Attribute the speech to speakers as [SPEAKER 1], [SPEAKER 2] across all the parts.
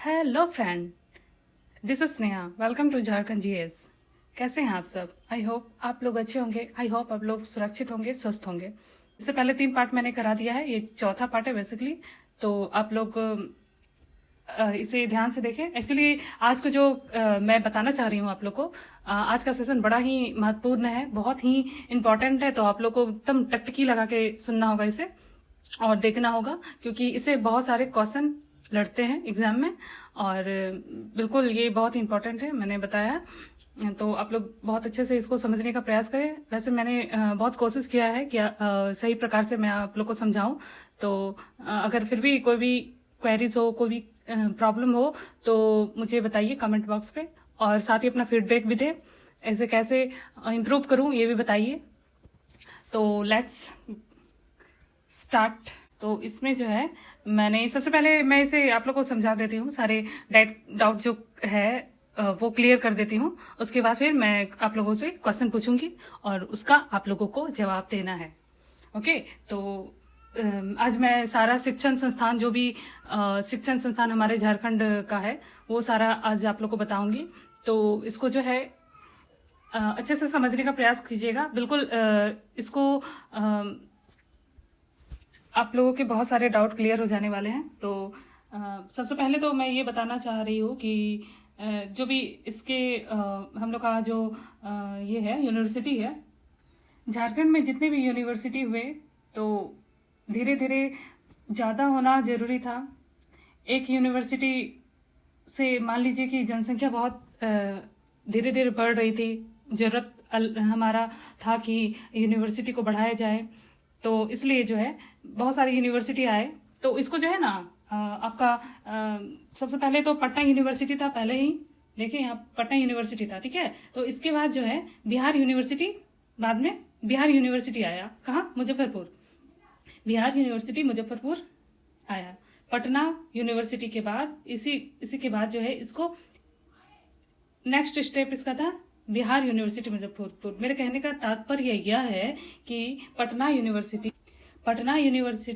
[SPEAKER 1] Hello friend, this is Sneha. Welcome to Jharkhand GS. कैसे हैं आप सब? आई होप आप लोग अच्छे होंगे। आई होप आप लोग सुरक्षित होंगे, स्वस्थ होंगे। इससे पहले 3 पार्ट मैंने करा दिया है, ये चौथा पार्ट है बेसिकली। तो आप लोग इसे ध्यान से देखें। एक्चुअली आज को जो मैं बताना चाह रही हूँ आप लोग को, आज का सेशन बड़ा ही महत्वपूर्ण है, बहुत ही इम्पोर्टेंट है। तो आप लोग को एकदम टकटकी लगा के सुनना होगा इसे और देखना होगा, क्योंकि इसे बहुत सारे क्वेश्चन लड़ते हैं एग्जाम में। और बिल्कुल ये बहुत ही इम्पोर्टेंट है, मैंने बताया है। तो आप लोग बहुत अच्छे से इसको समझने का प्रयास करें। वैसे मैंने बहुत कोशिश किया है कि सही प्रकार से मैं आप लोग को समझाऊं। तो अगर फिर भी कोई भी क्वेरीज हो, कोई भी प्रॉब्लम हो, तो मुझे बताइए कमेंट बॉक्स पे। और साथ ही अपना फीडबैक भी दे, ऐसे कैसे इम्प्रूव करूं ये भी बताइए। तो लेट्स स्टार्ट। तो इसमें जो है, मैंने सबसे पहले मैं इसे आप लोग को समझा देती हूँ, सारे डाउट जो है वो क्लियर कर देती हूँ। उसके बाद फिर मैं आप लोगों से क्वेश्चन पूछूंगी और उसका आप लोगों को जवाब देना है। ओके। तो आज मैं सारा शिक्षण संस्थान, जो भी शिक्षण संस्थान हमारे झारखंड का है, वो सारा आज आप लोग को बताऊंगी। तो इसको जो है अच्छे से समझने का प्रयास कीजिएगा। बिल्कुल इसको आप लोगों के बहुत सारे डाउट क्लियर हो जाने वाले हैं। तो सबसे पहले तो मैं ये बताना चाह रही हूँ कि जो भी इसके हम लोग का जो ये है यूनिवर्सिटी है, झारखंड में जितने भी यूनिवर्सिटी हुए, तो धीरे धीरे ज़्यादा होना जरूरी था। एक यूनिवर्सिटी से मान लीजिए कि जनसंख्या बहुत धीरे धीरे बढ़ रही थी। जरूरत हमारा था कि यूनिवर्सिटी को बढ़ाया जाए, तो इसलिए जो है बहुत सारी यूनिवर्सिटी आए। तो इसको जो है ना आपका सबसे पहले तो पटना यूनिवर्सिटी था, पहले ही देखिए यहाँ पटना यूनिवर्सिटी था, ठीक है। तो इसके बाद जो है बिहार यूनिवर्सिटी, बाद में बिहार यूनिवर्सिटी आया। कहाँ? मुजफ्फरपुर। बिहार यूनिवर्सिटी मुजफ्फरपुर आया। पटना यूनिवर्सिटी के बाद इसी के बाद जो है इसको नेक्स्ट स्टेप इसका था बिहार यूनिवर्सिटी मुजफ्फरपुर। मेरे कहने का तात्पर्य यह है कि पटना यूनिवर्सिटी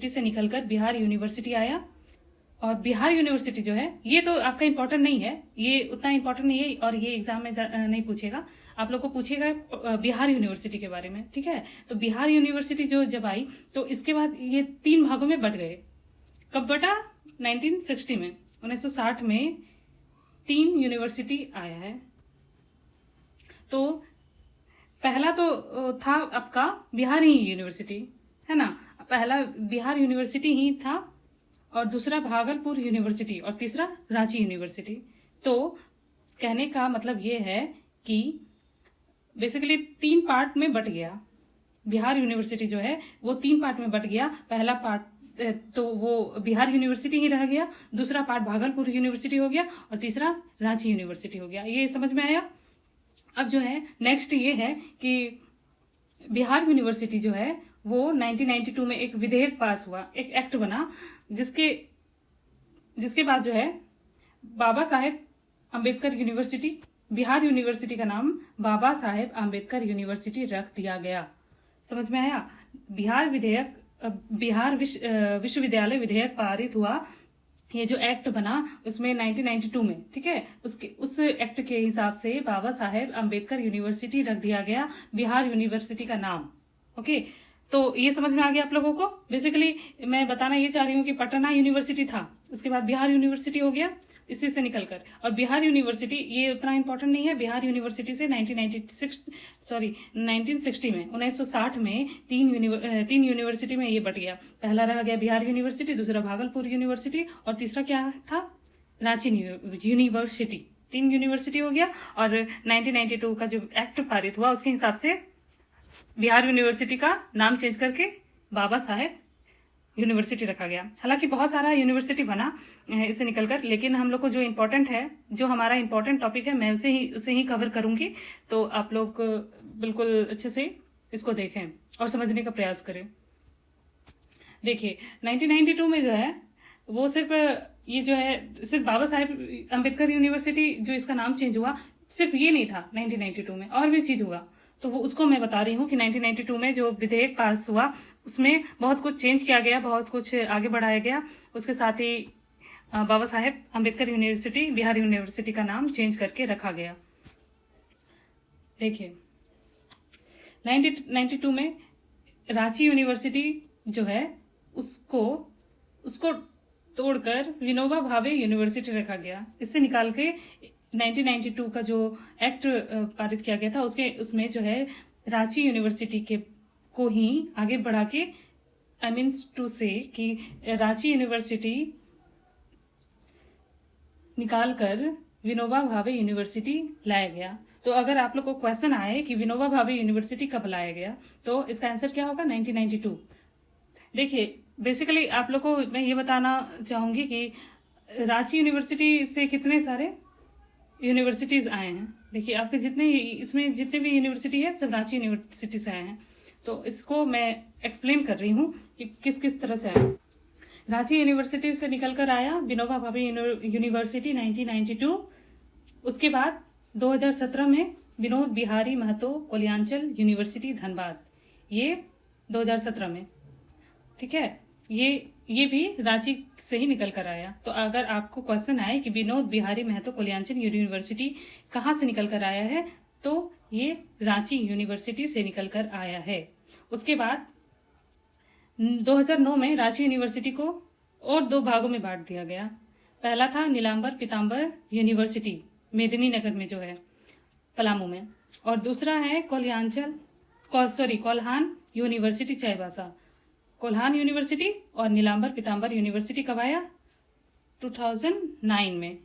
[SPEAKER 1] से निकलकर बिहार यूनिवर्सिटी आया। और बिहार यूनिवर्सिटी जो है, ये तो आपका इंपॉर्टेंट नहीं है, ये उतना इंपॉर्टेंट नहीं है और ये एग्जाम में नहीं पूछेगा। आप लोग को पूछेगा बिहार यूनिवर्सिटी के बारे में, ठीक है। तो बिहार यूनिवर्सिटी जो जब आई, तो इसके बाद ये 3 भागों में बट गए। कब बटा? 1960 में, 1960 में 3 यूनिवर्सिटी आया है। तो पहला तो था आपका बिहार ही यूनिवर्सिटी, है ना। पहला बिहार यूनिवर्सिटी ही था, और दूसरा भागलपुर यूनिवर्सिटी, और तीसरा रांची यूनिवर्सिटी। तो कहने का मतलब ये है कि बेसिकली 3 पार्ट में बट गया। बिहार यूनिवर्सिटी जो है वो 3 पार्ट में बट गया। पहला पार्ट तो वो बिहार यूनिवर्सिटी ही रह गया, दूसरा पार्ट भागलपुर यूनिवर्सिटी हो गया, और तीसरा रांची यूनिवर्सिटी हो गया। ये समझ में आया? अब जो है नेक्स्ट ये है कि बिहार यूनिवर्सिटी जो है वो 1992 में एक विधेयक पास हुआ, एक एक्ट बना, जिसके बाद जो है बाबा साहेब अम्बेडकर यूनिवर्सिटी, बिहार यूनिवर्सिटी का नाम बाबा साहेब अम्बेडकर यूनिवर्सिटी रख दिया गया। समझ में आया? बिहार विश्वविद्यालय विधेयक पारित हुआ। ये जो एक्ट बना उसमें 1992 में, ठीक है, उस एक्ट के हिसाब से बाबा साहेब अम्बेडकर यूनिवर्सिटी रख दिया गया, बिहार यूनिवर्सिटी का नाम। ओके। तो ये समझ में आ गया आप लोगों को? बेसिकली मैं बताना ये चाह रही हूँ कि पटना यूनिवर्सिटी था, उसके बाद बिहार यूनिवर्सिटी हो गया इसी से निकलकर। और बिहार यूनिवर्सिटी ये उतना इंपॉर्टेंट नहीं है। बिहार यूनिवर्सिटी से 1960 में, 1960 में 3 यूनिवर्सिटी में ये बट गया। पहला रह गया बिहार यूनिवर्सिटी, दूसरा भागलपुर यूनिवर्सिटी, और तीसरा क्या था? रांची यूनिवर्सिटी। 3 यूनिवर्सिटी हो गया। और 1992 का जो एक्ट पारित हुआ उसके हिसाब से बिहार यूनिवर्सिटी का नाम चेंज करके बाबा साहेब यूनिवर्सिटी रखा गया। हालांकि बहुत सारा यूनिवर्सिटी बना इससे निकलकर, लेकिन हम लोग को जो इम्पोर्टेंट है, जो हमारा इम्पोर्टेंट टॉपिक है, मैं उसे ही कवर करूंगी। तो आप लोग बिल्कुल अच्छे से इसको देखें और समझने का प्रयास करें। देखिए 1992 में जो है वो सिर्फ ये जो है सिर्फ बाबा साहेब अम्बेडकर यूनिवर्सिटी जो इसका नाम चेंज हुआ, सिर्फ ये नहीं था 1992 में, और भी चीज हुआ। तो वो उसको मैं बता रही हूँ कि 1992 में जो विधेयक पास हुआ उसमें बहुत कुछ चेंज किया गया, बहुत कुछ आगे बढ़ाया गया। उसके साथ ही बाबा साहेब अम्बेडकर यूनिवर्सिटी बिहार यूनिवर्सिटी का नाम चेंज करके रखा गया। देखिए 1992 में रांची यूनिवर्सिटी जो है उसको तोड़कर विनोबा भावे यूनिवर्सिटी रखा गया। इससे निकाल के 1992 का जो एक्ट पारित किया गया था उसमें जो है रांची यूनिवर्सिटी को ही आगे बढ़ा के आई मीन्स टू से कि रांची यूनिवर्सिटी निकालकर विनोबा भावे यूनिवर्सिटी लाया गया। तो अगर आप लोग को क्वेश्चन आए कि विनोबा भावे यूनिवर्सिटी कब लाया गया तो इसका आंसर क्या होगा 1992। देखिए बेसिकली आप लोग को मैं ये बताना चाहूंगी कि रांची यूनिवर्सिटी से कितने सारे यूनिवर्सिटीज आए हैं। देखिए आपके इसमें जितने भी यूनिवर्सिटी है सब रांची यूनिवर्सिटी से आए हैं। तो इसको मैं एक्सप्लेन कर रही हूँ कि किस किस तरह से आए। रांची यूनिवर्सिटी से निकलकर आया विनोबा भावे यूनिवर्सिटी 1992। उसके बाद 2017 में विनोद बिहारी महतो कोलियांचल यूनिवर्सिटी धनबाद, ये 2017 में, ठीक है। ये भी रांची से ही निकल कर आया। तो अगर आपको क्वेश्चन आए कि विनोद बिहारी महतो कोलियांचल यूनिवर्सिटी कहाँ से निकल कर आया है तो ये रांची यूनिवर्सिटी से निकल कर आया है। उसके बाद 2009 में रांची यूनिवर्सिटी को और 2 भागों में बांट दिया गया। पहला था नीलांबर पीताम्बर यूनिवर्सिटी मेदिनीनगर में जो है पलामू में, और दूसरा है कोल्हान यूनिवर्सिटी चाईबासा। कोल्हान यूनिवर्सिटी और नीलांबर पीताम्बर यूनिवर्सिटी कब आया 2009 में,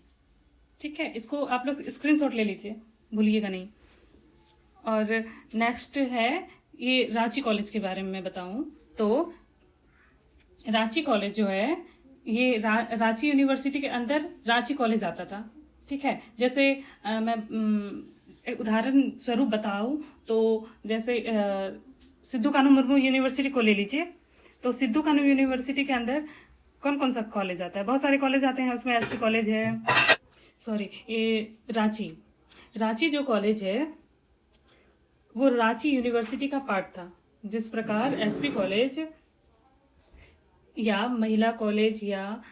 [SPEAKER 1] ठीक है। इसको आप लोग स्क्रीनशॉट ले लीजिए, भूलिएगा नहीं। और नेक्स्ट है ये रांची कॉलेज के बारे में मैं बताऊं तो रांची कॉलेज जो है ये रांची यूनिवर्सिटी के अंदर रांची कॉलेज आता था, ठीक है। जैसे मैं एक उदाहरण स्वरूप बताऊं तो जैसे सिद्धू कानू मुर्मू यूनिवर्सिटी को ले लीजिए। तो सिद्धू कानू यूनिवर्सिटी के अंदर कौन कौन सा कॉलेज आता है, बहुत सारे कॉलेज आते हैं। उसमें एसटी कॉलेज है, ये रांची जो कॉलेज है वो रांची यूनिवर्सिटी का पार्ट था। जिस प्रकार एसपी कॉलेज या महिला कॉलेज या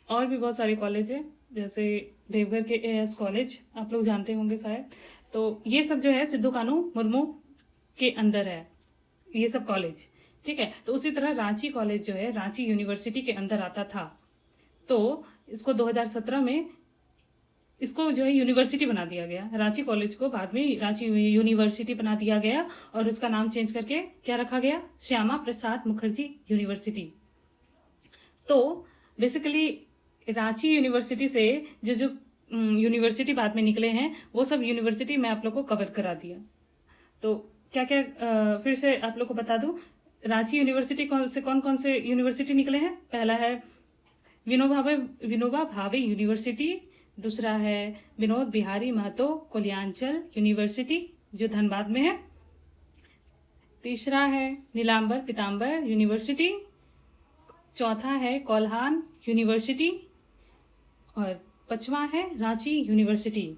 [SPEAKER 1] और भी बहुत सारे कॉलेज है, जैसे देवघर के एएस कॉलेज आप लोग जानते होंगे शायद। तो ये सब जो है सिद्धू कानू मुर्मू के अंदर है ये सब कॉलेज, ठीक है। तो उसी तरह रांची कॉलेज जो है रांची यूनिवर्सिटी के अंदर आता था। तो इसको 2017 में इसको जो है यूनिवर्सिटी बना दिया गया। रांची कॉलेज को बाद में रांची यूनिवर्सिटी बना दिया गया और उसका नाम चेंज करके क्या रखा गया, श्यामा प्रसाद मुखर्जी यूनिवर्सिटी। तो बेसिकली रांची यूनिवर्सिटी से जो यूनिवर्सिटी बाद में निकले हैं वो सब यूनिवर्सिटी मैं आप लोग को कवर करा दिया। तो क्या क्या फिर से आप लोग को बता दूं, रांची यूनिवर्सिटी कौन कौन से यूनिवर्सिटी निकले हैं। पहला है विनोबा भावे यूनिवर्सिटी, दूसरा है विनोद बिहारी महतो कोलियांचल यूनिवर्सिटी जो धनबाद में है, तीसरा है नीलांबर पीताम्बर यूनिवर्सिटी, चौथा है कोल्हान यूनिवर्सिटी और पांचवा है रांची यूनिवर्सिटी,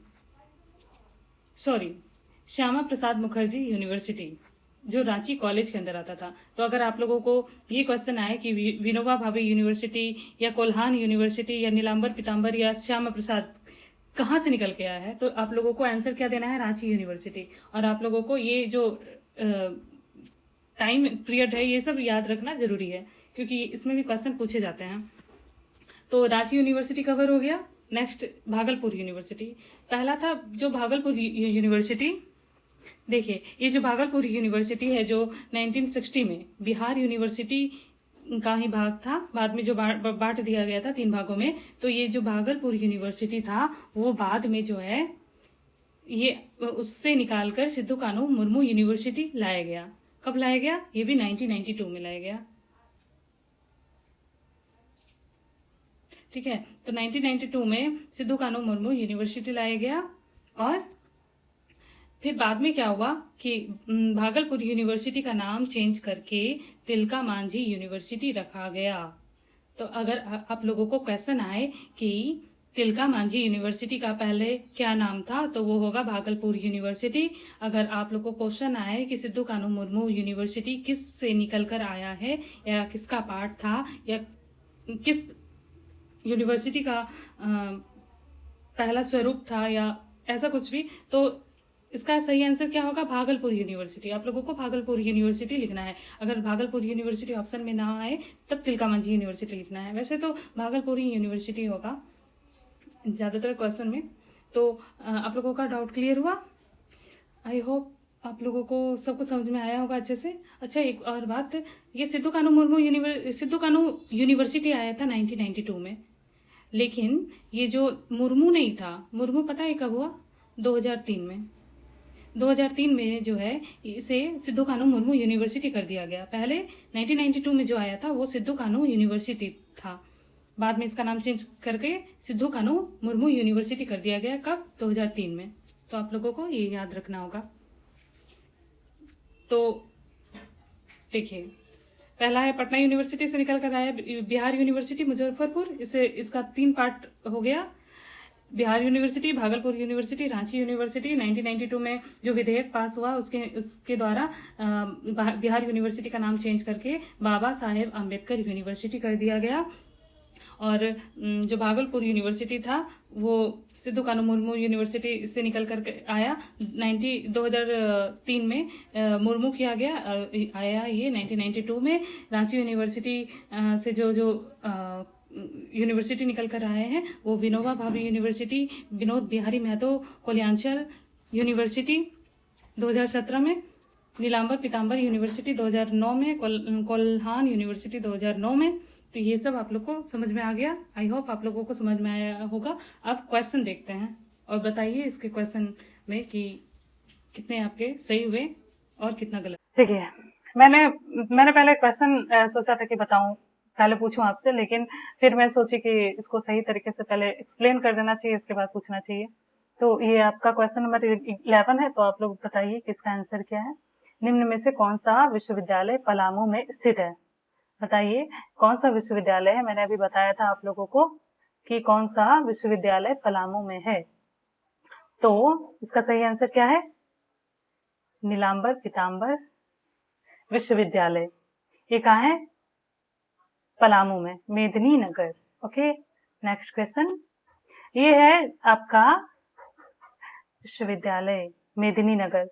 [SPEAKER 1] श्यामा प्रसाद मुखर्जी यूनिवर्सिटी जो रांची कॉलेज के अंदर आता था। तो अगर आप लोगों को ये क्वेश्चन आए कि विनोबा भावे यूनिवर्सिटी या कोल्हान यूनिवर्सिटी या नीलांबर पीताम्बर या श्यामा प्रसाद कहाँ से निकल के आया है तो आप लोगों को आंसर क्या देना है, रांची यूनिवर्सिटी। और आप लोगों को ये जो टाइम पीरियड है ये सब याद रखना जरूरी है क्योंकि इसमें भी क्वेश्चन पूछे जाते हैं। तो रांची यूनिवर्सिटी कवर हो गया। Next Bhagalpur university. पहला था जो भागलपुर यूनिवर्सिटी, देखिए ये जो भागलपुर यूनिवर्सिटी है जो 1960 में बिहार यूनिवर्सिटी का ही भाग था, बाद में जो बांट दिया गया था 3 भागों में। तो ये जो भागलपुर यूनिवर्सिटी था वो बाद में जो है ये उससे निकालकर सिद्धू कानू मुर्मू यूनिवर्सिटी लाया गया। कब लाया गया, ये भी 1992 में लाया गया, ठीक है। तो 1992 में सिद्धू कानू मुर्मू यूनिवर्सिटी लाया गया और फिर बाद में क्या हुआ कि भागलपुर यूनिवर्सिटी का नाम चेंज करके तिलका मांझी यूनिवर्सिटी रखा गया। तो अगर आप लोगों को क्वेश्चन आए कि तिलका मांझी यूनिवर्सिटी का पहले क्या नाम था तो वो होगा भागलपुर यूनिवर्सिटी। अगर आप लोगों को क्वेश्चन आए कि सिद्धू कानू मुर्मू यूनिवर्सिटी किस से निकल कर आया है या किसका पार्ट था या किस यूनिवर्सिटी का पहला स्वरूप था या ऐसा कुछ भी, तो इसका सही आंसर क्या होगा? भागलपुर यूनिवर्सिटी। आप लोगों को भागलपुर यूनिवर्सिटी लिखना है। अगर भागलपुर यूनिवर्सिटी ऑप्शन में ना आए तब तिलका मांझी यूनिवर्सिटी लिखना है। वैसे तो भागलपुर ही यूनिवर्सिटी होगा ज्यादातर क्वेश्चन में। तो आप लोगों का डाउट क्लियर हुआ? आई होप आप लोगों को सबको समझ में आया होगा अच्छे से। अच्छा, एक और बात, ये सिद्धू कानू यूनिवर्सिटी आया था 1992 में, लेकिन ये जो मुर्मू नहीं था, मुर्मू पता है कब हुआ? 2003 में। 2003 में जो है इसे सिद्धू कानू मुर्मू यूनिवर्सिटी कर दिया गया। पहले 1992 में जो आया था वो सिद्धू कानू यूनिवर्सिटी था, बाद में इसका नाम चेंज करके सिद्धू कानू मुर्मू यूनिवर्सिटी कर दिया गया। कब? 2003 में। तो आप लोगों को ये याद रखना होगा। तो देखिए, पहला है पटना यूनिवर्सिटी से निकल कर आया बिहार यूनिवर्सिटी मुजफ्फरपुर। इसका 3 पार्ट हो गया। Bihar university, Bhagalpur university, Ranchi university. 1992 में जो विधेयक पास हुआ उसके द्वारा बिहार यूनिवर्सिटी का नाम चेंज करके बाबा साहेब आम्बेडकर यूनिवर्सिटी कर दिया गया। और जो भागलपुर यूनिवर्सिटी था वो सिद्धू कानू मुर्मू यूनिवर्सिटी से निकल कर आया। 2003 में मुर्मू किया गया आया ये 1992 में। रांची यूनिवर्सिटी से जो यूनिवर्सिटी निकल कर आए हैं वो विनोबा भावे यूनिवर्सिटी, विनोद बिहारी महतो कल्याणचल यूनिवर्सिटी 2017 में, नीलांबर पीताम्बर यूनिवर्सिटी 2009 में, कोल्हान यूनिवर्सिटी 2009 में। तो ये सब आप लोग को समझ में आ गया। आई होप आप लोगों को समझ में आया होगा। अब क्वेश्चन देखते हैं और बताइए इसके क्वेश्चन में कि कितने आपके सही हुए और कितना गलत। देखिए, मैंने पहले क्वेश्चन सोचा था कि बताऊं, पहले पूछूं आपसे, लेकिन फिर मैं सोची कि इसको सही तरीके से पहले एक्सप्लेन कर देना चाहिए, इसके बाद पूछना चाहिए। तो ये आपका क्वेश्चन नंबर 11 है। तो आप लोग बताइए कि इसका आंसर क्या है। निम्न में से कौन सा विश्वविद्यालय पलामू में स्थित है? बताइए कौन सा विश्वविद्यालय है। मैंने अभी बताया था आप लोगों को कि कौन सा विश्वविद्यालय पलामू में है। तो इसका सही आंसर क्या है? नीलांबर पीताम्बर विश्वविद्यालय। ये कहाँ है? पलामू में, मेदिनीनगर। Okay, next question. ये है आपका विश्वविद्यालय मेदिनीनगर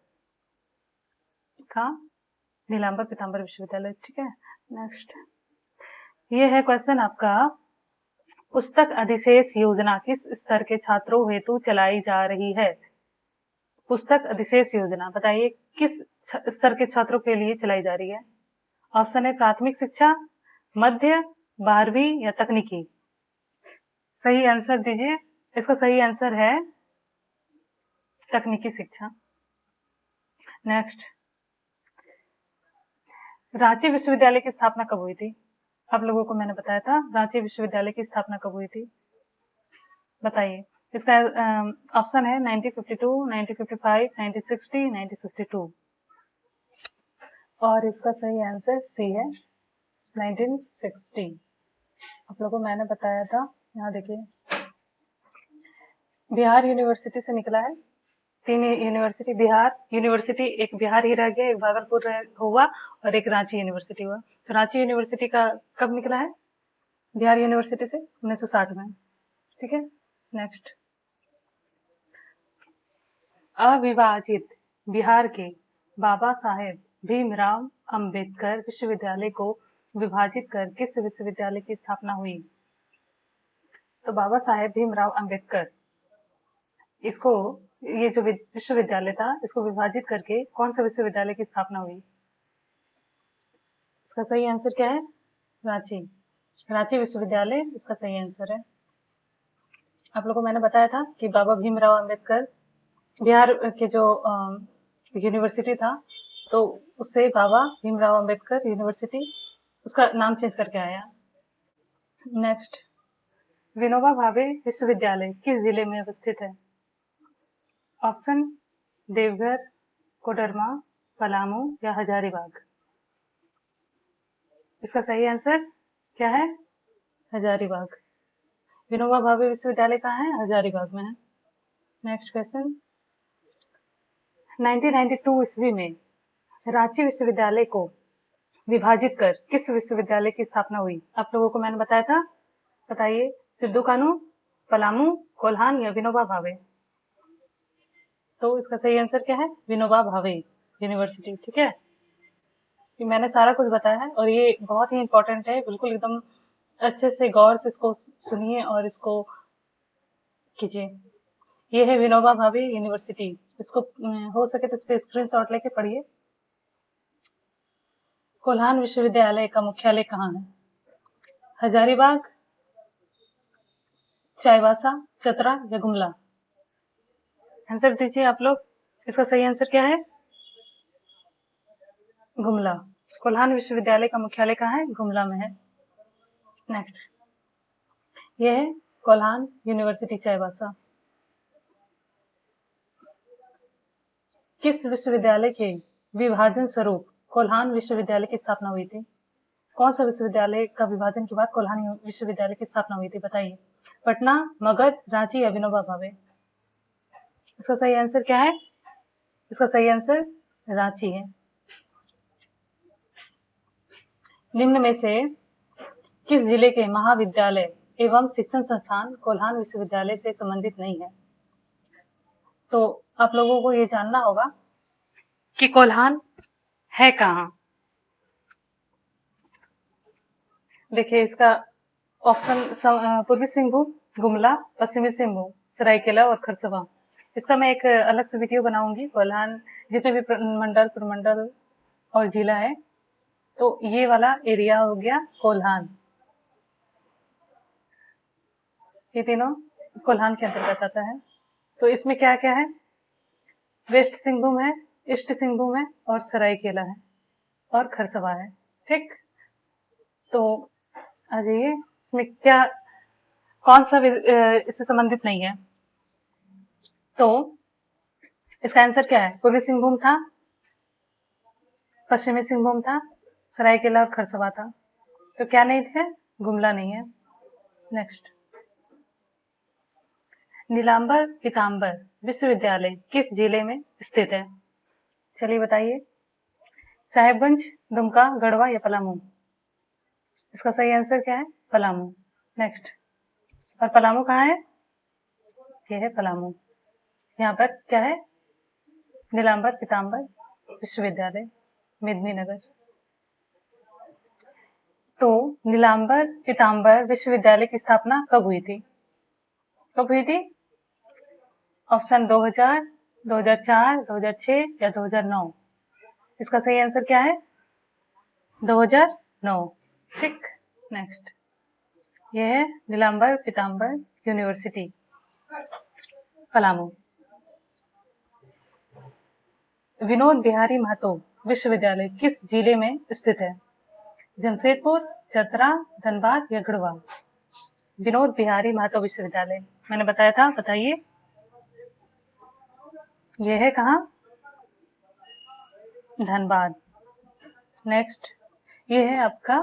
[SPEAKER 1] का, नीलांबर पीताम्बर विश्वविद्यालय। ठीक है, नेक्स्ट। ये है क्वेश्चन आपका, पुस्तक अधिशेष योजना किस स्तर के छात्रों हेतु चलाई जा रही है? पुस्तक अधिशेष योजना बताइए किस स्तर के छात्रों के लिए चलाई जा रही है? ऑप्शन है प्राथमिक शिक्षा, मध्य, 12वीं या तकनीकी। सही आंसर दीजिए। इसका सही आंसर है तकनीकी शिक्षा। नेक्स्ट, रांची विश्वविद्यालय की स्थापना कब हुई थी? आप लोगों को मैंने बताया था रांची विश्वविद्यालय की स्थापना कब हुई थी, बताइए। इसका ऑप्शन है 1952, 1955, 1960, 1962 और इसका सही आंसर सी है 1960। आप लोगों को मैंने बताया था। यहाँ देखिए, बिहार यूनिवर्सिटी से निकला है। 3 यूनिवर्सिटी, बिहार यूनिवर्सिटी, एक बिहार ही रह गया, एक भागलपुर हुआ और एक रांची यूनिवर्सिटी हुआ। तो रांची यूनिवर्सिटी का कब निकला है? बिहार यूनिवर्सिटी से 1960 में। ठीक है, नेक्स्ट। अविभाजित बिहार के बाबा साहेब भीमराव अंबेडकर विश्वविद्यालय को विभाजित कर किस विश्वविद्यालय की स्थापना हुई? तो बाबा साहेब भीमराव अंबेडकर, इसको, ये जो विश्वविद्यालय था, इसको विभाजित करके कौन सा विश्वविद्यालय की स्थापना हुई? इसका सही आंसर क्या है? रांची विश्वविद्यालय इसका सही आंसर है। आप लोगों को मैंने बताया था कि बाबा भीमराव अंबेडकर बिहार के जो यूनिवर्सिटी था, तो उससे बाबा भीमराव अंबेडकर यूनिवर्सिटी उसका नाम चेंज करके आया। नेक्स्ट, विनोबा भावे विश्वविद्यालय किस जिले में अवस्थित है? ऑप्शन देवघर, कोडरमा, पलामू या हजारीबाग। इसका सही आंसर क्या है? हजारीबाग। विनोबा भावे विश्वविद्यालय कहाँ है? हजारीबाग में है। नेक्स्ट क्वेश्चन, 1992 ईस्वी में रांची विश्वविद्यालय को विभाजित कर किस विश्वविद्यालय की स्थापना हुई? आप लोगों को मैंने बताया था, बताइए सिद्धू कानू, पलामू, कोल्हान या विनोबा भावे? तो इसका सही आंसर क्या है? विनोबा भावे यूनिवर्सिटी। ठीक है, कि मैंने सारा कुछ बताया है और ये बहुत ही इंपॉर्टेंट है, बिल्कुल एकदम अच्छे से गौर से इसको सुनिए और इसको कीजिए। ये है विनोबा भावे यूनिवर्सिटी। इसको हो सके तो इसके स्क्रीनशॉट लेके पढ़िए। कोल्हान विश्वविद्यालय का मुख्यालय कहाँ है? हजारीबाग, चाईबासा, चतरा या गुमला? आंसर दीजिए आप लोग। इसका सही आंसर क्या है? गुमला। कोल्हान विश्वविद्यालय का मुख्यालय कहाँ है? गुमला में है। नेक्स्ट, ये है कोल्हान यूनिवर्सिटी चाईबासा। किस विश्वविद्यालय के विभाजन स्वरूप कोल्हान विश्वविद्यालय की स्थापना हुई थी? कौन सा विश्वविद्यालय का विभाजन के बाद कोल्हान विश्वविद्यालय की स्थापना हुई थी? बताइए। पटना, मगध, रांची या विनोबा भावे? इसका सही आंसर क्या है? इसका सही आंसर रांची है। निम्न में से किस जिले के महाविद्यालय एवं शिक्षण संस्थान कोल्हान विश्वविद्यालय से संबंधित नहीं है? तो आप लोगों को ये जानना होगा कि कोल्हान है कहाँ। देखिए, इसका ऑप्शन पूर्वी सिंहभूम, गुमला, पश्चिमी सिंहभूम, सरायकेला और खरसवा। इसका मैं एक अलग से वीडियो बनाऊंगी। कोल्हान जितने भी मंडल, प्रमंडल और जिला है, तो ये वाला एरिया हो गया कोल्हान। ये तीनों कोल्हान के अंतर्गत आता है। तो इसमें क्या क्या है? वेस्ट सिंहभूम है, ईस्ट सिंहभूम है और सरायकेला है और खरसवा है। ठीक, तो आ जाइए, इसमें क्या कौन सा इससे संबंधित नहीं है? तो इसका आंसर क्या है? पूर्वी सिंहभूम था, पश्चिमी सिंहभूम था, सरायकेला और खरसवा था। तो क्या नहीं है? गुमला नहीं है। नेक्स्ट, नीलांबर पीतांबर विश्वविद्यालय किस जिले में स्थित है? चलिए बताइए। साहेबगंज, दुमका, गढ़वा या पलामू? इसका सही आंसर क्या है? पलामू। नेक्स्ट, और पलामू कहाँ है? ये है पलामू। यहाँ पर क्या है? नीलांबर पीतांबर विश्वविद्यालय, मेदिनीनगर। तो नीलांबर पीतांबर विश्वविद्यालय की स्थापना कब हुई थी? कब हुई थी? ऑप्शन 2000, 2004, 2006 या 2009? इसका सही आंसर क्या है? 2009। ठीक, नेक्स्ट, ये है नीलांबर पीतांबर यूनिवर्सिटी, पलामू। विनोद बिहारी महतो विश्वविद्यालय किस जिले में स्थित है? जमशेदपुर, चतरा, धनबाद या गढ़वा? विनोद बिहारी महतो विश्वविद्यालय मैंने बताया था, बताइए। ये है कहाँ? धनबाद। नेक्स्ट, ये है आपका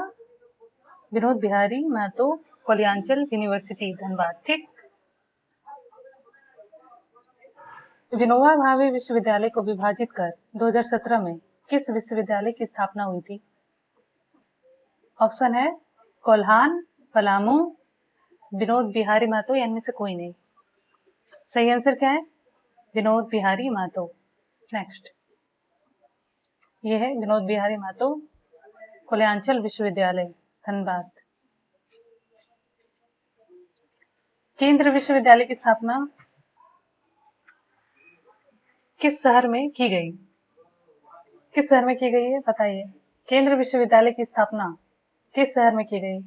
[SPEAKER 1] विनोद बिहारी महतो कोलियांचल यूनिवर्सिटी, धनबाद। ठीक, विनोबा भावे विश्वविद्यालय को विभाजित कर 2017 में किस विश्वविद्यालय की स्थापना हुई थी? ऑप्शन है कोल्हान, पलामू, विनोद बिहारी महतो या इनमें से कोई नहीं। सही आंसर क्या है? विनोद बिहारी महतो। नेक्स्ट, ये है विनोद बिहारी महतो कोलियांचल विश्वविद्यालय, धनबाद। केंद्र विश्वविद्यालय की स्थापना किस शहर में की गई? किस शहर में की गई है? बताइए। केंद्र विश्वविद्यालय की स्थापना किस शहर में की गई?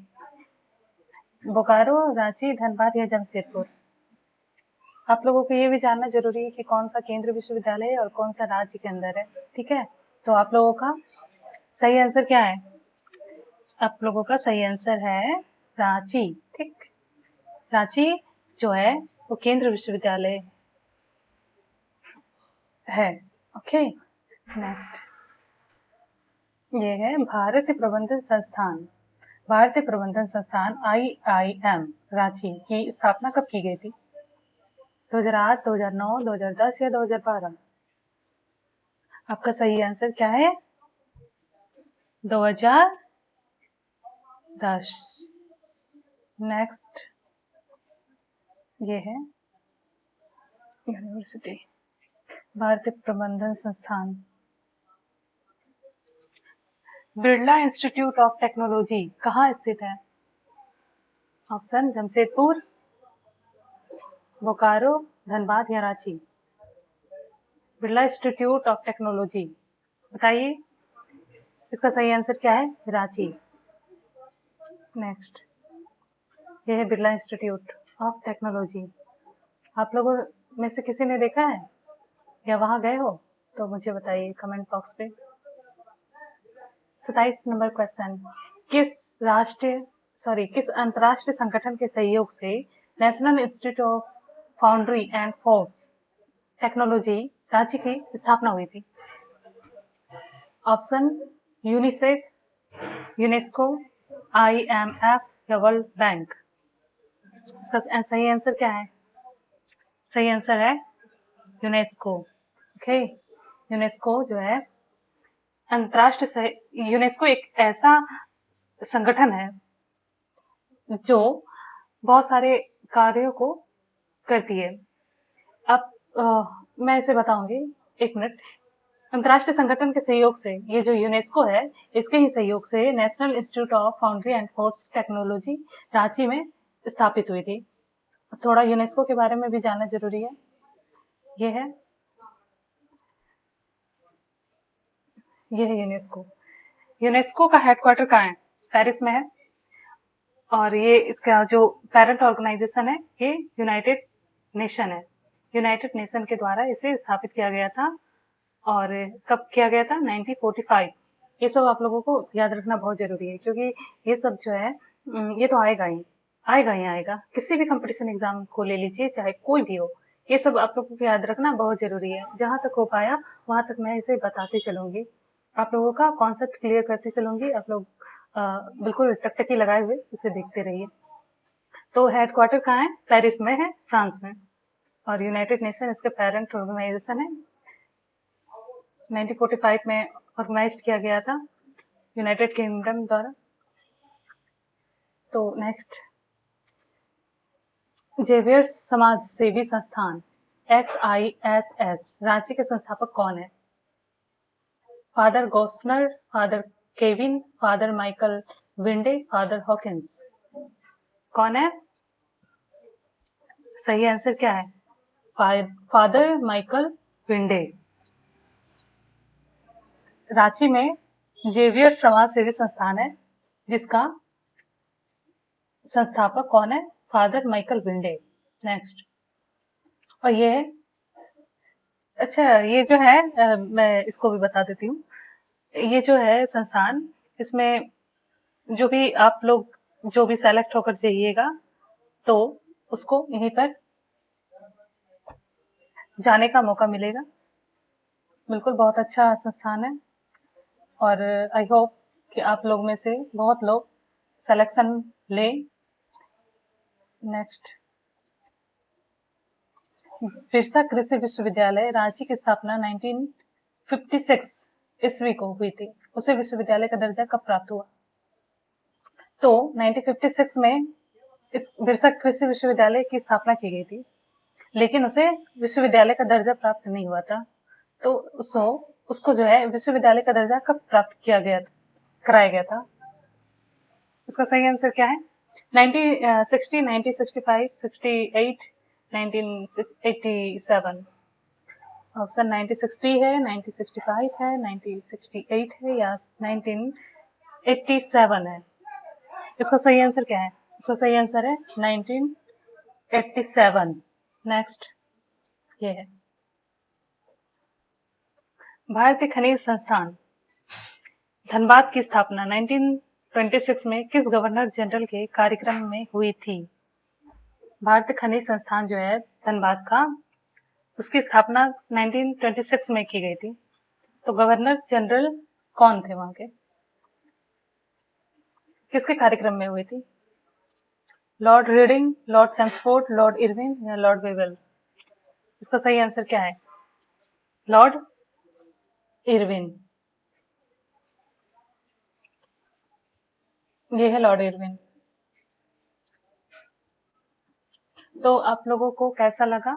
[SPEAKER 1] बोकारो, रांची, धनबाद या जमशेदपुर? आप लोगों को ये भी जानना जरूरी है कि कौन सा केंद्र विश्वविद्यालय है और कौन सा राज्य के अंदर है। ठीक है, तो आप लोगों का सही आंसर क्या है? आप लोगों का सही आंसर है रांची। ठीक, रांची जो है वो केंद्र विश्वविद्यालय है। ओके, नेक्स्ट, ये है भारतीय प्रबंधन संस्थान। भारतीय प्रबंधन संस्थान IIM रांची की स्थापना कब की गई थी? 2008, 2009, 2010 या 2012? आपका सही आंसर क्या है? 2010। नेक्स्ट,
[SPEAKER 2] ये है यूनिवर्सिटी, भारतीय प्रबंधन संस्थान। बिरला इंस्टीट्यूट ऑफ टेक्नोलॉजी कहाँ स्थित है? ऑप्शन जमशेदपुर, बोकारो, धनबाद या Ranchi. Birla institute of technology, बताइए इसका सही आंसर क्या है? रांची। नेक्स्ट, ये है बिरला इंस्टीट्यूट ऑफ टेक्नोलॉजी। आप लोगों में से किसी ने देखा है या वहां गए हो तो मुझे बताइए कमेंट बॉक्स पे। 27 नंबर क्वेश्चन, किस अंतरराष्ट्रीय संगठन के सहयोग से national institute of foundry and force technology Ranchi की स्थापना हुई थी? ऑप्शन यूनिसेफ, यूनेस्को, IMF या वर्ल्ड बैंक। इसका सही आंसर क्या है? सही आंसर है यूनेस्को। ओके, यूनेस्को जो है अंतरराष्ट्रीय, यूनेस्को एक ऐसा संगठन है जो बहुत सारे कार्यों को करती है। अब मैं इसे बताऊंगी, एक मिनट। अंतरराष्ट्रीय संगठन के सहयोग से ये जो यूनेस्को है, इसके ही सहयोग से national institute of foundry and force technology Ranchi में स्थापित हुई थी। थोड़ा यूनेस्को के बारे में भी जानना जरूरी है। ये है यूनेस्को। यूनेस्को का हेडक्वार्टर कहाँ है? पेरिस में है। और ये इसका जो पेरेंट ऑर्गेनाइजेशन है ये यूनाइटेड नेशन है। यूनाइटेड नेशन के द्वारा इसे स्थापित किया गया था। और कब किया गया था? 1945। ये सब आप लोगों को याद रखना बहुत जरूरी है, क्योंकि ये सब जो है ये तो आएगा ही आएगा। किसी भी कंपटीशन एग्जाम को ले लीजिए, चाहे कोई भी हो, ये सब आप लोगों को याद रखना बहुत जरूरी है। जहां तक हो पाया वहां तक मैं इसे बताते चलूंगी, आप लोगों का कॉन्सेप्ट क्लियर करते चलूंगी। आप लोग बिल्कुल टकटकी लगाए हुए इसे देखते रहिए। तो हेडक्वार्टर कहाँ है? पेरिस में है, फ्रांस में। और यूनाइटेड नेशन इसके पेरेंट ऑर्गेनाइजेशन है। 1945 में ऑर्गेनाइज किया गया था यूनाइटेड किंगडम द्वारा। तो नेक्स्ट, जेवियर समाज सेवी संस्थान XISS रांची के संस्थापक कौन है? Father Gossner, father Kevin, father Michael Winde, father Hawkins. कौन है? सही आंसर क्या है? Father Michael विंडे। रांची में जेवियर समाज सेवी संस्थान है जिसका संस्थापक कौन है? Father Michael विंडे। नेक्स्ट, और ये अच्छा, ये जो है मैं इसको भी बता देती हूँ। ये जो है संस्थान, इसमें जो भी आप लोग जो भी सेलेक्ट होकर जाइएगा तो उसको यहीं पर जाने का मौका मिलेगा। बिल्कुल बहुत अच्छा संस्थान है। और आई होप कि आप लोग में से बहुत लोग सिलेक्शन लें। नेक्स्ट, बिरसा कृषि विश्वविद्यालय रांची की स्थापना 1956 ईस्वी को हुई थी। उसे विश्वविद्यालय का दर्जा कब प्राप्त हुआ? तो 1956 में इस बिरसा कृषि विश्वविद्यालय की स्थापना की गई थी, लेकिन उसे विश्वविद्यालय का दर्जा प्राप्त नहीं हुआ था। तो उसको जो है विश्वविद्यालय का दर्जा कब प्राप्त कराया गया था? इसका सही आंसर क्या है? 1960, 1965, 68, 1987। ऑप्शन 1960 है, 1965 है, 1968 है या 1987 है। इसका सही आंसर क्या है? इसका सही आंसर है 1987। नेक्स्ट, ये है भारतीय खनिज संस्थान धनबाद की स्थापना 1926 में किस गवर्नर जनरल के कार्यक्रम में हुई थी? भारतीय खनिज संस्थान जो है धनबाद का, उसकी स्थापना 1926 में की गई थी। तो गवर्नर जनरल कौन थे वहां के? किसके कार्यक्रम में हुई थी? Lord reading, Lord Chelmsford, Lord Irwin या लॉर्ड वेवेल? इसका सही आंसर क्या है? Lord Irwin. ये है लॉर्ड इरविन। तो आप लोगों को कैसा लगा,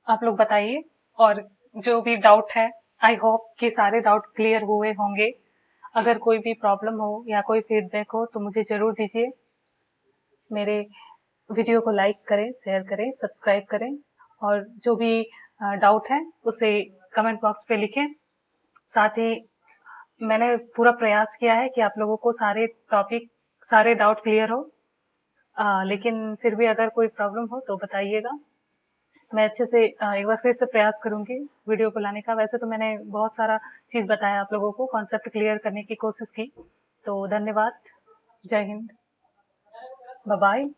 [SPEAKER 2] आप लोग बताइए। और जो भी डाउट है, आई होप कि सारे डाउट क्लियर हुए होंगे। अगर कोई भी प्रॉब्लम हो या कोई फीडबैक हो तो मुझे जरूर दीजिए। मेरे वीडियो को लाइक करें, शेयर करें, सब्सक्राइब करें, और जो भी डाउट है उसे कमेंट बॉक्स पे लिखें। साथ ही मैंने पूरा प्रयास किया है कि आप लोगों को सारे टॉपिक, सारे डाउट क्लियर हो। लेकिन फिर भी अगर कोई प्रॉब्लम हो तो बताइएगा। मैं अच्छे से एक बार फिर से प्रयास करूंगी वीडियो को लाने का। वैसे तो मैंने बहुत सारा चीज बताया आप लोगों को, कॉन्सेप्ट क्लियर करने की कोशिश की। तो धन्यवाद। जय हिंद। Bye bye.